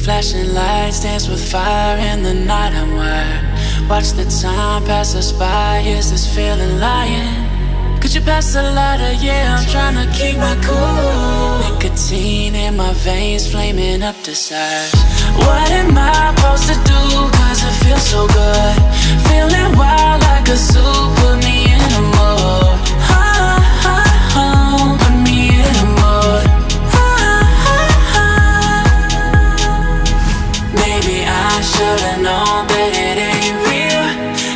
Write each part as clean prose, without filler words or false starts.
Flashing lights dance with fire in the night. I'm wired. Watch the time pass us by. Is this feeling lying? Could you pass the lighter? Yeah, I'm trying to keep my cool. Nicotine in my veins, flaming up desires. What am I supposed to do? Cause it feels so good. Feeling wild like a zoo. Put me in a mood. Put me in a mood. Maybe I should've known that it ain't real.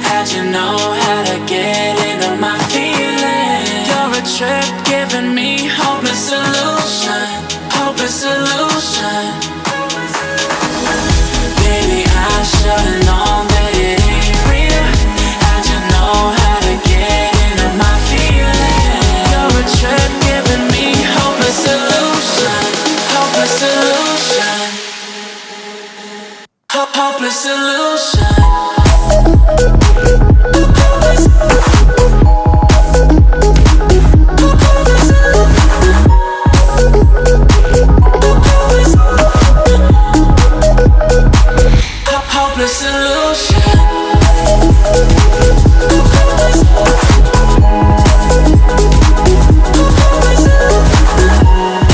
How'd you know how to get into my feelings? You're a trip giving me hopeless solution. Hopeless solution. Baby, I should've known that it ain't real. How'd you know how to get into my feelings? You're a trip giving me hopeless solution. Hopeless solution. Hopeless solution. Hopeless solution.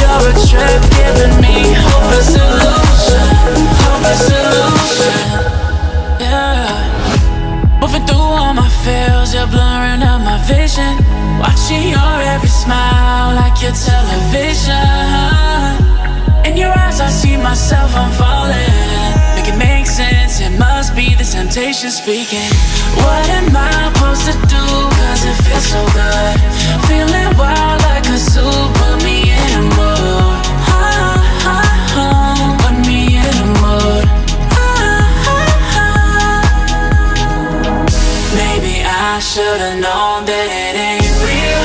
You're a trip giving me hopeless solution. Hopeless solution. Yeah. Moving through all my feels, you're blurring up my vision. Watching your every smile like your television. In your eyes I see myself, I'm falling. Make it make sense, it must be the temptation speaking. What am I supposed to do? Cause it feels so good. Feeling wild like a zoo. Put me in a mood. Put me in a mood. Maybe I should've known that it ain't real.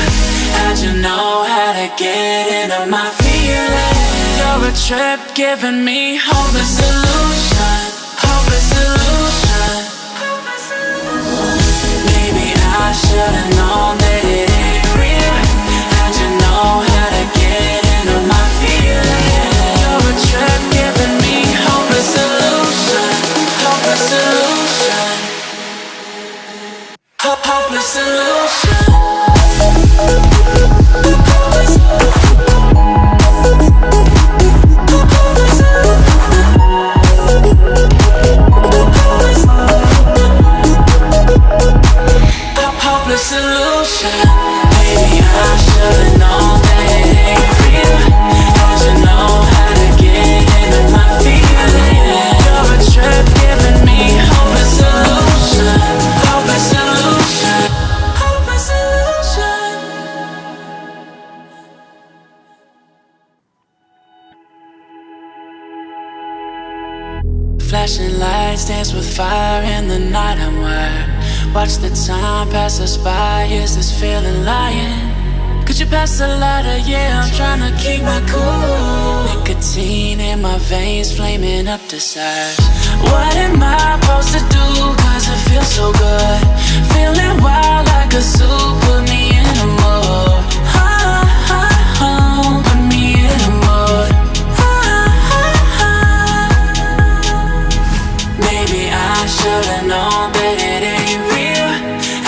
How'd you know how to get into my feelings? You're a trip giving me hopeless solution. Hopeless solution. Maybe I should've known that it ain't real. How'd you know how to get into my feelings? You're a trip giving me hopeless solution. Hopeless solution. Hopeless solution. Hopeless solution. Maybe I should've known that it ain't real. How'd you know how to get into my feelings? You're a trip giving me hopeless solution. Hopeless solution. Hopeless solution. Flashing lights dance with fire in the night. I'm wired. Watch the time pass us by. Is this feeling lying? Could you pass the lighter? Yeah, I'm trying to keep my cool. Nicotine in my veins, flaming up desires. What am I supposed to do? Cause it feels so good. Feeling wild like a zoo. Put me in a mood. Put me in a mood. Maybe I should've known that it ain't real.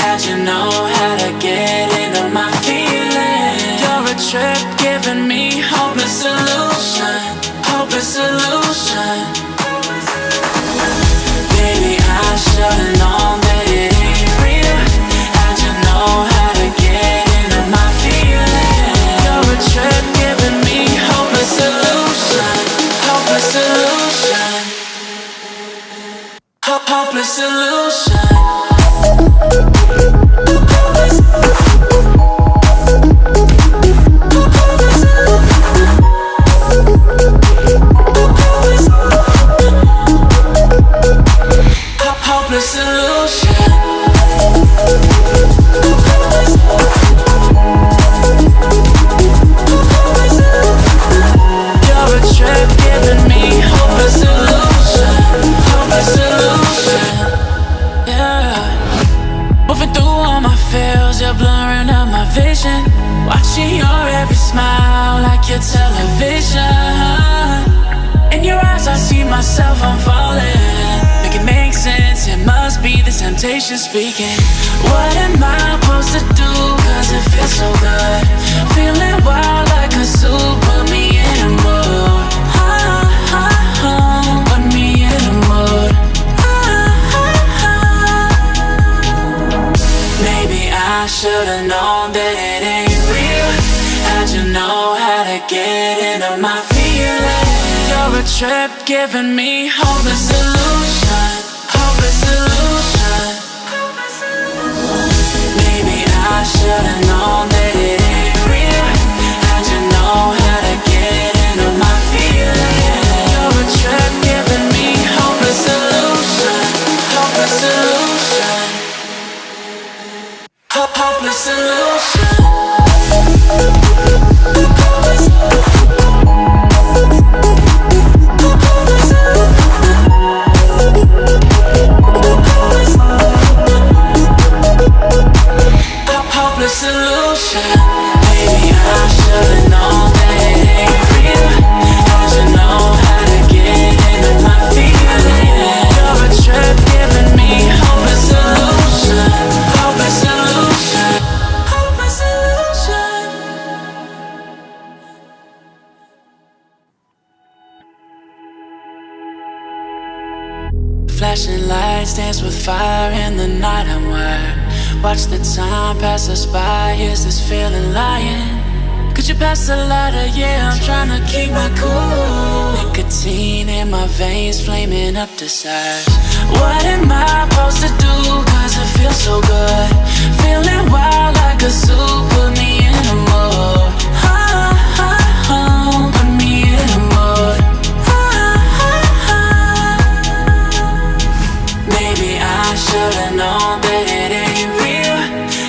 How'd you know how to get into my feelings? You're a trip giving me hopeless solution. Hopeless solution. Baby, I should've known that it ain't real. How'd you know how to get into my feelings? You're a trip giving me hopeless solution. Hopeless solution. Hopeless solution. Hopeless solution. You're a trip giving me hopeless solution. Hopeless solution. Yeah. Moving through all my feels, you're blurring up my vision. Watching your every smile like your television. In your eyes I see see myself, I'm falling. Make it make sense, it must be the temptation speaking. What am I supposed to do? Cause it feels so good. Feeling wild like a zoo, put me in a mood. Put me in a mood. Maybe I should've known that it ain't real. How'd you know how to get into my feelings? You're a trip giving me hopeless illusion. Hopeless illusion. Maybe I should've known that it ain't real. How'd you know how to get into my feelings? You're a trip giving me hopeless illusion. Hopeless illusion. Hopeless illusion. Hopeless illusion. Maybe I should've known that it ain't real. How'd you know how to get into my feelings? You're a trip giving me hopeless illusion. Hopeless illusion. Hopeless illusion. Flashing lights dance with fire in the night, I'm wired. Watch the time pass us by, is this feeling lying? Could you pass the lighter? Yeah, I'm trying to keep my cool. Nicotine in my veins, flaming up the sides. What am I supposed to do? Cause it feels so good. Feeling wild like a zoo, put me in a mood. Put me in a mood. Maybe I should've known that it ain't real.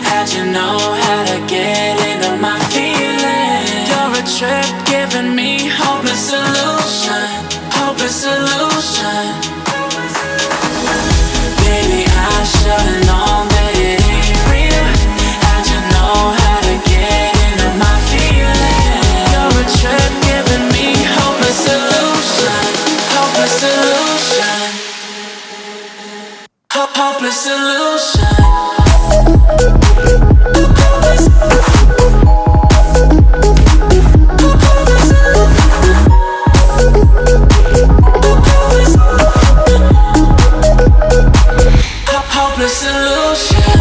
How'd you know how to get into my feelings? You're a trip giving me hopeless illusion. Hopeless illusion. Baby, I should've known that it ain't real. How'd you know how to get into my feelings? You're a trip giving me hopeless illusion. Hopeless illusion. Hopeless illusion. Hopeless illusion.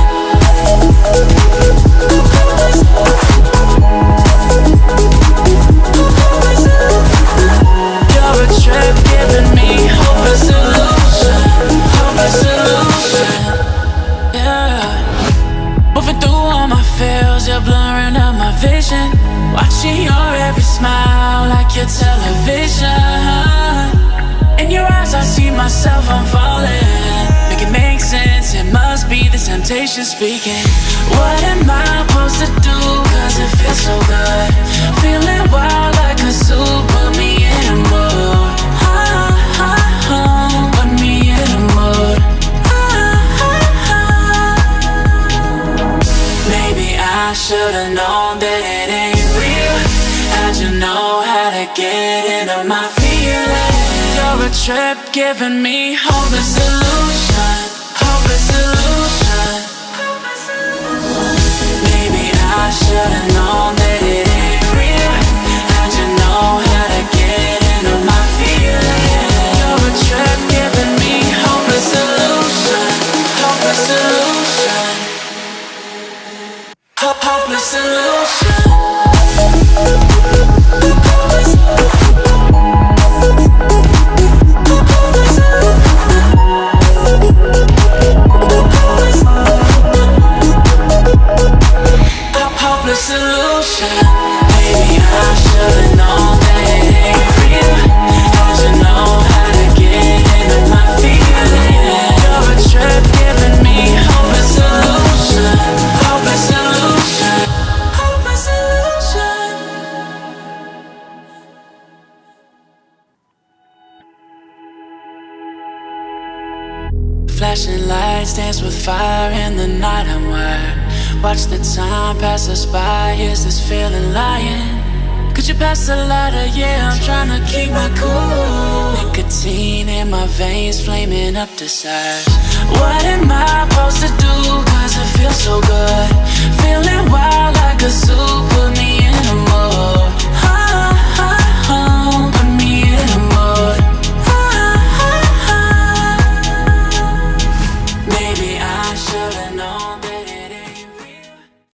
You're a trip giving me hopeless illusion. Hopeless illusion. Yeah. Moving through all my feels, you're blurring out my vision. Watching your every smile like your television. In your eyes I see myself, I'm falling. Make it make sense, it must be the temptation speaking. What am I supposed to do? Cause it feels so good. Feeling wild like a zoo, put me in a mood. Put me in a mood. Maybe I should've known that it ain't real. How'd you know how to get into my feelings? You're a trip giving me hopeless illusion. Hopeless illusion. Maybe I should've known that it ain't real. How'd you know how to get into my feelings? You're a trip giving me hopeless illusion. Hopeless illusion. Hopeless illusion. Hopeless illusion. Maybe I should've known that it ain't real. How'd you know how to get into my feelings? You're a trip giving me hopeless illusion. Hopeless illusion. Hopeless illusion. Flashing lights dance with fire in the night, I'm wired. Watch the time pass us by, is this feeling lying? Could you pass the lighter? Yeah, I'm tryna keep my cool. Nicotine in my veins, flaming up the sides. What am I supposed to do? Cause it feels so good. Feeling wild like a zoo.